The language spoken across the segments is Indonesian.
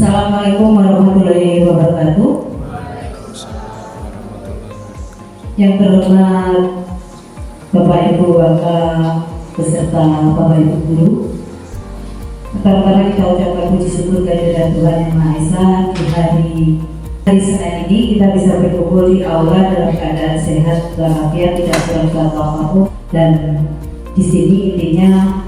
Assalamualaikum warahmatullahi wabarakatuh. Yang terhormat Bapak Ibu Wakil beserta Bapak Ibu Guru, pertama-tama kita ucapkan puji syukur kehadirat Tuhan Yang Maha Esa di hari Senin ini kita bisa berkumpul di aula dalam keadaan sehat walafiat, tidak kurang suatu apapun. Dan di sini intinya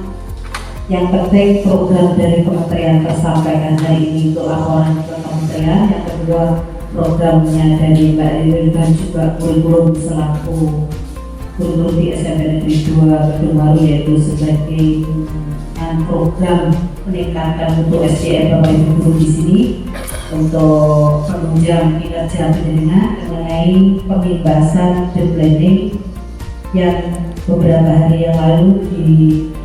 yang penting program dari kementerian tersampaikan hari ini untuk laporan ke kementerian. Yang kedua, programnya dari Mbak Lili dan juga kurikulum selaku kurikulum di SMP Negeri 2 Gedung Baru, yaitu sebagai program peningkatan untuk SDM Bapak Ibu Guru di sini untuk penunjang kinerja pendidikan mengenai pembebasan dan planning yang beberapa hari yang lalu di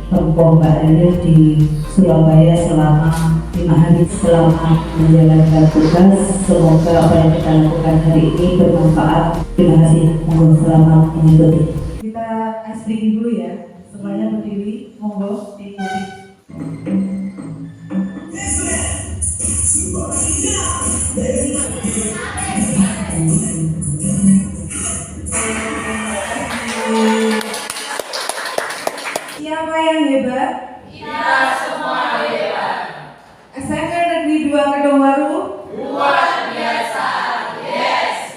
Tempo Mbak Lili di Surabaya selama 5 hari selama menjalankan tugas. Semoga apa yang kita lakukan hari ini bermanfaat. Terima kasih. Mohon selamat mengikuti. Kita ice breaking dulu ya. Semuanya berdiri. Monggo diikuti. Siapa yang hebat? Kita semua hebat. SMP Negeri 2 Gedung Baru Luar biasa. Yes.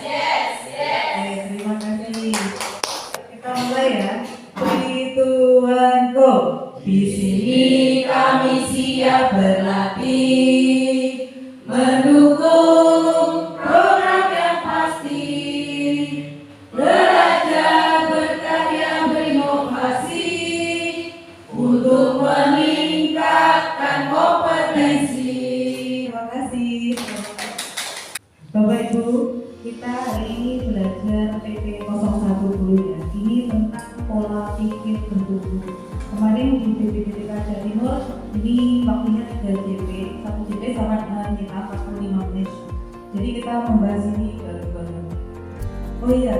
Terima kasih. Kita mulai ya. Puji Tuhan, go. Di sini kami siap berlatih, mendukung program yang pasti, belajar, berkarya, berinovasi untuk meningkatkan kompetensi. Terima kasih. Bapak Ibu, kita hari ini belajar PP 01 dulu ya. Ini tentang pola pikir bertumbuh. Kemarin di BPPTK Jawa Timur ini waktunya 3 JP, 1 JP sama dengan kita 45 menit. Jadi kita membahas ini bareng-bareng. Oh iya,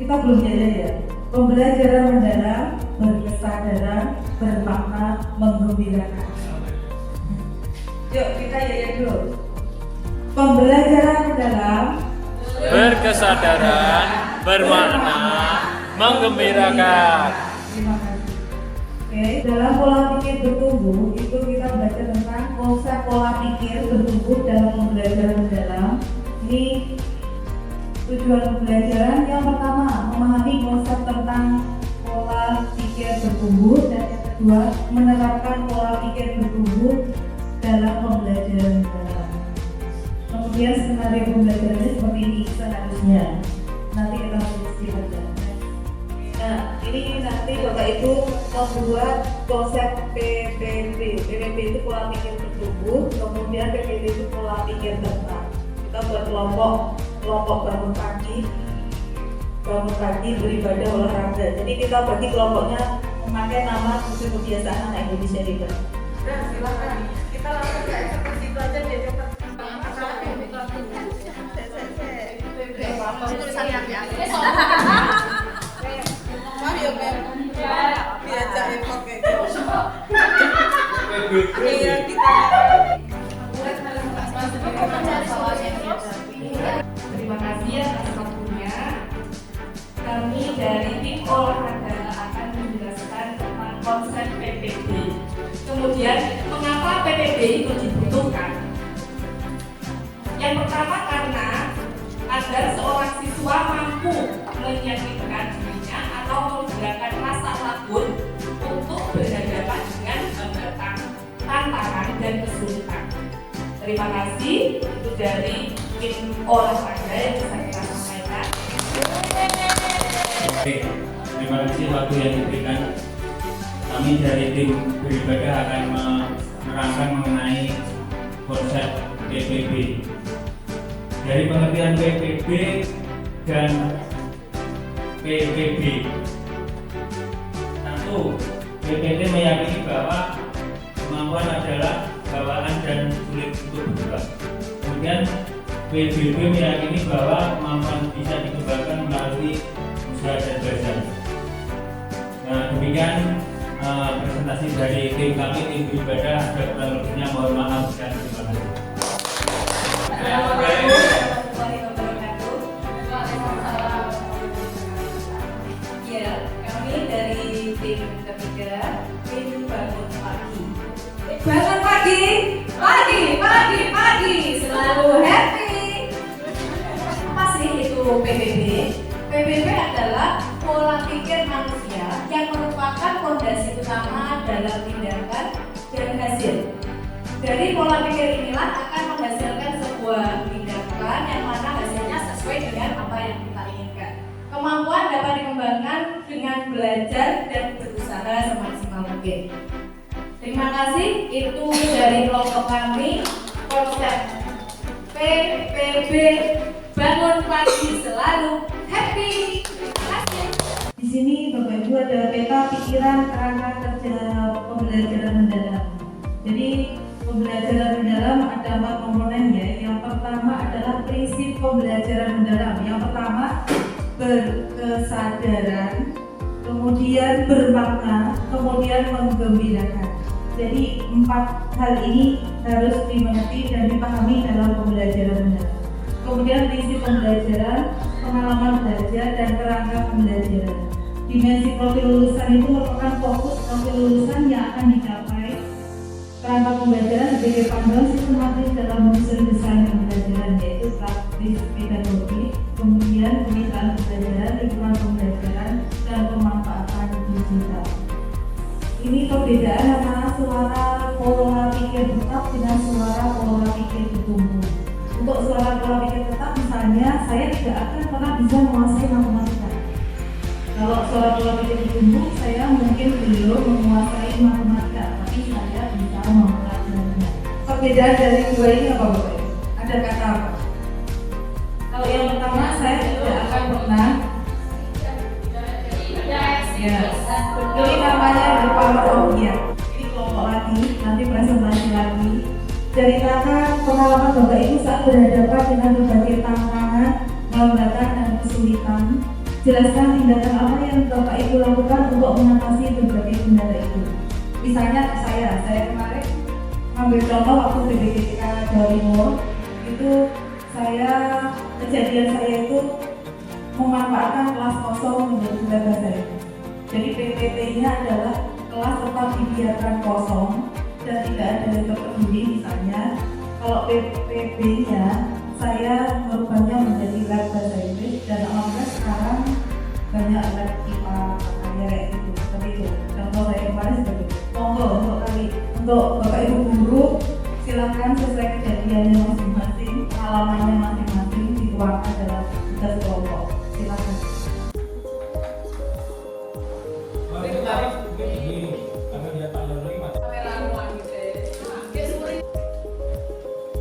kita belum jeda ya. Pembelajaran mendalam, berkesadaran, bermakna, menggembirakan. Yuk kita ya dulu. Pembelajaran mendalam, berkesadaran, bermakna, menggembirakan. terima kasih. Oke, dalam pola pikir bertumbuh itu kita belajar tentang konsep pola pikir bertumbuh dalam pembelajaran mendalam. Ini tujuan pembelajaran yang pertama memahami konsep tentang pola pikir bertumbuh, dan yang kedua menerapkan pola pikir bertumbuh dalam pembelajaran mendalam. Kemudian skenario pembelajarannya seperti ini seharusnya. Nanti kita diskusi aja. Nah, ini nanti Bapak Ibu membuat konsep PPP. PPP itu pola pikir bertumbuh, kemudian PPP itu pola pikir tentang. Kita buat kelompok bangun pagi, beribadah, olahraga. Jadi kita bagi kelompoknya memakai nama 7 kebiasaan anak Indonesia Leader. Nah, silakan. Kita langsung ke eksekusi itu aja biar cepat. Tulisan yang Mario kan? Diajak import kayak gitu. Iya, kita Terima kasih atas waktunya. Kami dari tim olahraga akan menjelaskan tentang konsep PPB. Kemudian, mengapa PPB itu dibutuhkan? Yang pertama karena agar seorang siswa mampu meyakinkan dirinya atau menggunakan rasa takut untuk berhadapan dengan hambatan, tantangan, dan kesulitan. Terima kasih. Itu dari tim olahraga yang bisa kita sampaikan. Oke, terima kasih waktu yang diberikan. Kami dari tim beribadah akan menerangkan mengenai konsep PPB. Dari pengertian PPB dan PPB. Satu, PPB meyakini bahwa kemampuan adalah bawaan dan sulit untuk berubah. Kemudian PBB meyakini bahwa kemampuan bisa dikembangkan melalui usaha dan belajar. Nah, demikian presentasi dari tim kami, tim beribadah. Ada kurang lebihnya mohon maaf dan terima kasih. Assalamualaikum warahmatullahi wabarakatuh. Ya, kami dari tim ketiga, tim bangun pagi. Bangun pagi, pagi, selalu happy. Apa sih itu PBB? PBB adalah pola pikir manusia yang merupakan fondasi utama dalam tindakan dan hasil. Dari pola pikir inilah akan menghasilkan sebuah tindakan yang mana hasilnya sesuai dengan apa yang kita inginkan. Kemampuan dapat dikembangkan dengan belajar dan berusaha semaksimal mungkin. Terima kasih, itu dari kelompok kami, konsep PPB Bangun Pagi Selalu Happy. Terima kasih. Di sini Bapak Ibu ada peta pikiran kerangka kerja pembelajaran mendalam. Jadi pembelajaran mendalam ada 4 komponen ya. Yang pertama adalah prinsip pembelajaran mendalam. Yang pertama berkesadaran, kemudian bermakna, kemudian menggembirakan. Jadi 4 hal ini harus dimengerti dan dipahami dalam pembelajaran mendalam. Kemudian prinsip pembelajaran, pengalaman belajar, dan kerangka pembelajaran. Dimensi profil lulusan itu merupakan fokus profil lulusan yang akan dicapai. Kerangka pembelajaran sebagai panduan sistematis dalam menyusun desain pembelajaran, yaitu praktis pedagogi, kemudian kemitraan pembelajaran, lingkungan pembelajaran, dan pemanfaatan digital. Ini perbedaan antara suara pola pikir tetap dengan suara pola pikir bertumbuh. Untuk suara pola pikir tetap, misalnya saya tidak akan pernah bisa menguasai matematika. Kalau suara pola pikir bertumbuh, saya mungkin belum menguasai matematika, tapi saya bisa mempelajarinya. Perbedaan dari dua ini apa Bapak Ibu? Ada kata apa? Kalau yang pertama, saya tidak akan pernah. Ya, ini namanya the power of yes. Ini kelompok lagi, nanti presentasi lagi. Ceritakan pengalaman Bapak Ibu saat berhadapan dengan berbagai tantangan, hambatan, dan kesulitan. Jelaskan tindakan apa yang Bapak Ibu lakukan untuk mengatasi berbagai kendala itu. Misalnya saya kemarin ngambil contoh waktu PBGK Jawa Timur, itu kejadian saya itu memanfaatkan kelas kosong menjadi belajar bahasa Inggris. Jadi PPT-nya adalah kelas tetap dibiarkan kosong dan tidak ada yang terpeduli. Misalnya kalau PPB-nya saya merubahnya menjadi lab bahasa Inggris, dan alhamdulillah sekarang banyak lab IPA kayak gitu, seperti itu. Contoh saya kemarin seperti itu. Monggo untuk Bapak Ibu guru, silakan sesuai kejadiannya masing-masing, pengalamannya masing-masing dituangkan dalam tugas kelompok. Silakan.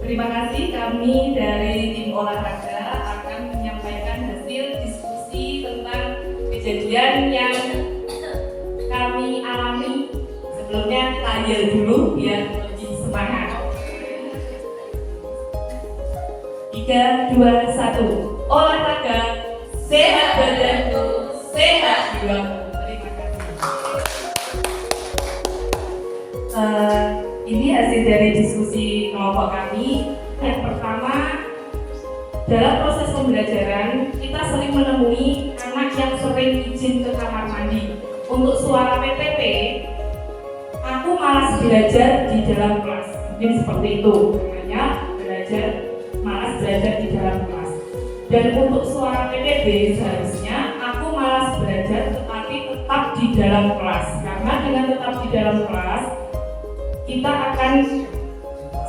Terima kasih, kami dari tim olahraga akan menyampaikan hasil diskusi tentang kejadian yang kami alami. Sebelumnya kita yel dulu biar lebih semangat. 3, 2, 1. Olahraga, sehat badanku, sehat jiwaku. Terima kasih. Ini hasil dari diskusi kelompok kami. Yang pertama, dalam proses pembelajaran kita sering menemui anak yang sering izin ke kamar mandi. Untuk suara PPP, aku malas belajar di dalam kelas. Mungkin seperti itu, namanya malas belajar di dalam kelas. Dan untuk suara PPB, seharusnya aku malas belajar tetapi tetap di dalam kelas. Karena dengan tetap di dalam kelas, kita akan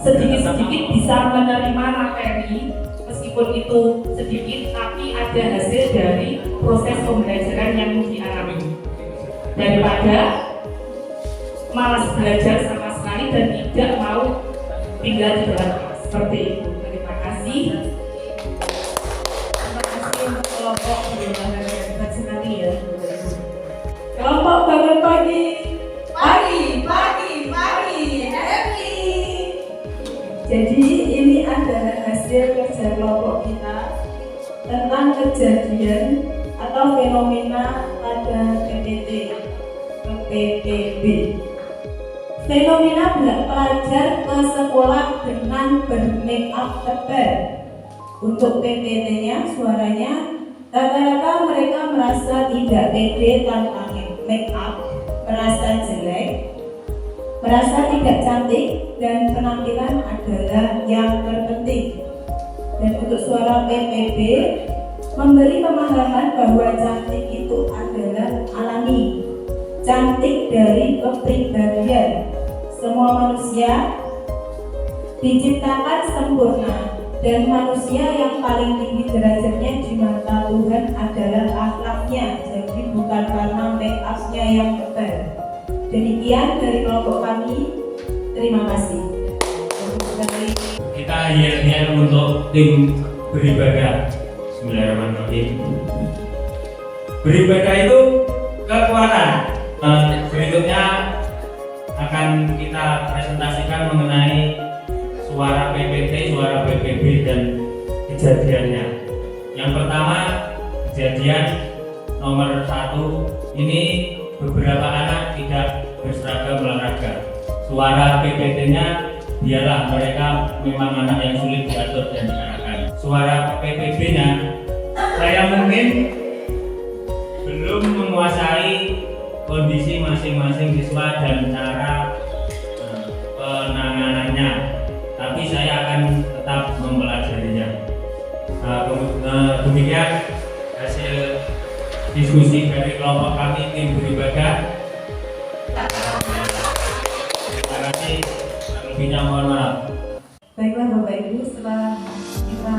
sedikit-sedikit bisa menerima materi, meskipun itu sedikit, tapi ada hasil dari proses pembelajaran yang dialami. Daripada malas belajar sama sekali dan tidak mau tinggal di dalam kelas. Seperti itu. Terima kasih. Terima kasih untuk kelompok olahraga hebat sekali ya. Kelompok bangun pagi. Happy. Jadi ini adalah hasil kerja kelompok kita tentang kejadian atau fenomena pada PPT PPB. Fenomena pelajar ke sekolah dengan bermake up tebal. Untuk PPT-nya, suaranya, rata-rata mereka merasa tidak pede tanpa make up, merasa jelek, merasa tidak cantik, dan penampilan adalah yang terpenting. Dan untuk suara PPB, memberi pemahaman bahwa cantik itu adalah alami, cantik dari kepribadian. Semua manusia diciptakan sempurna, dan manusia yang paling tinggi derajatnya di mata Tuhan adalah akhlaknya, jadi bukan karena make up-nya yang tebal. Demikian dari kelompok kami, terima kasih. Kita yel-yel untuk tim beribadah. Bismillahirrahmanirrahim. Beribadah itu kekuatan. Berikutnya akan kita presentasikan mengenai suara PPT, suara PPB, dan kejadiannya. Yang pertama, kejadian nomor 1, ini beberapa anak tidak berseragam olahraga. Suara PPT-nya, dialah mereka memang anak yang sulit diatur dan diarahkan. Suara PPB-nya, saya mungkin belum menguasai kondisi masing-masing siswa dan cara penanganannya, tapi saya akan tetap mempelajarinya. Demikian hasil diskusi dari kelompok kami tim beribadah. Terima kasih. Lebihnya mohon maaf. Baiklah Bapak Ibu, setelah kita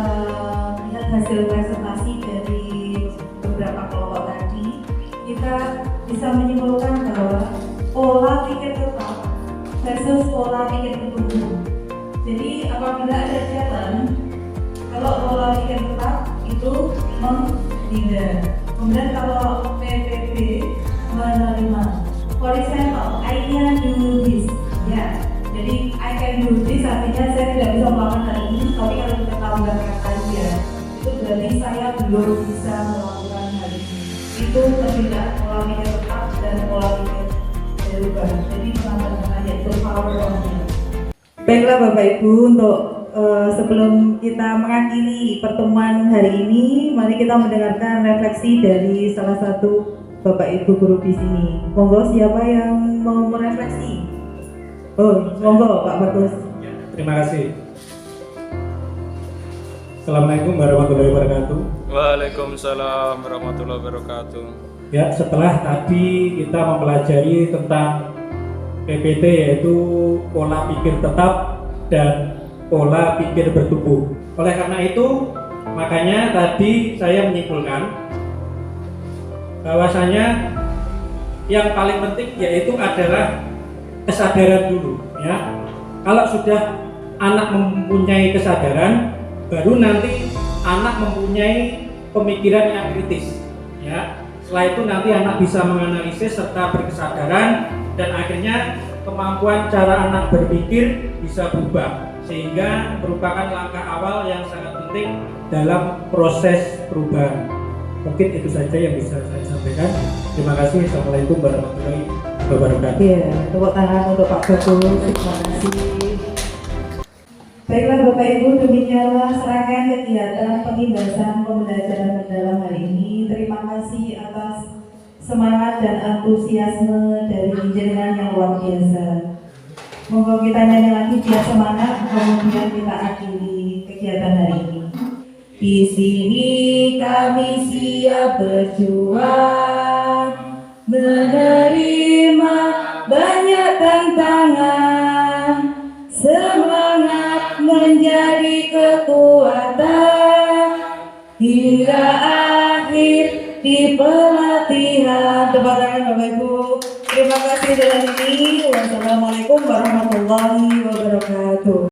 lihat hasil presentasi dari beberapa kelompok tadi, kita bisa menyimpulkan bahwa pola pikir tetap versus pola pikir bertumbuh. Jadi apabila ada challenge, kalau pola pikir tetap itu menghindar. Kemudian kalau PPB menerima. For example, I can do this. Ya, jadi I can do this artinya saya tidak bisa melakukan hal ini, tapi kalau kita tambahkan saja, itu berarti saya belum bisa melakukan hal ini. Itu perbedaan pola pikir tetap dan pola pikir berubah. Jadi sama-sama yaitu power of-nya. Baiklah Bapak Ibu, untuk sebelum kita mengakhiri pertemuan hari ini, mari kita mendengarkan refleksi dari salah satu Bapak Ibu guru di sini. Monggo, siapa yang mau merefleksi? Oh, monggo Pak Bagus. Terima kasih. Assalamualaikum warahmatullahi wabarakatuh. Waalaikumsalam warahmatullahi wabarakatuh. Ya, setelah tadi kita mempelajari tentang PPT, yaitu pola pikir tetap dan pola pikir bertumbuh. Oleh karena itu, makanya tadi saya menyimpulkan bahwasanya yang paling penting yaitu adalah kesadaran dulu, ya. Kalau sudah anak mempunyai kesadaran, baru nanti anak mempunyai pemikiran yang kritis, ya. Setelah itu nanti anak bisa menganalisis serta berkesadaran, dan akhirnya kemampuan cara anak berpikir bisa berubah, sehingga merupakan langkah awal yang sangat penting dalam proses perubahan. Mungkin itu saja yang bisa saya sampaikan. Terima kasih. Assalamualaikum warahmatullahi wabarakatuh. Iya, tepuk tangan untuk Pak Bagus. Terima kasih. Baiklah Bapak Ibu, demikianlah serangkaian kegiatan pembahasan pembelajaran mendalam hari ini. Terima kasih atas semangat dan antusiasme dari jenengan yang luar biasa. Moga kita nyanyi lagi biar semangat, kemudian kita akhiri kegiatan hari ini. Di sini kami siap berjuang, menerima banyak tantangan, semangat menjadi kekuatan hingga akhir di pelatihan. Tepuk tangan Bapak Ibu. Terima kasih dengan ini. Wassalamualaikum warahmatullahi wabarakatuh.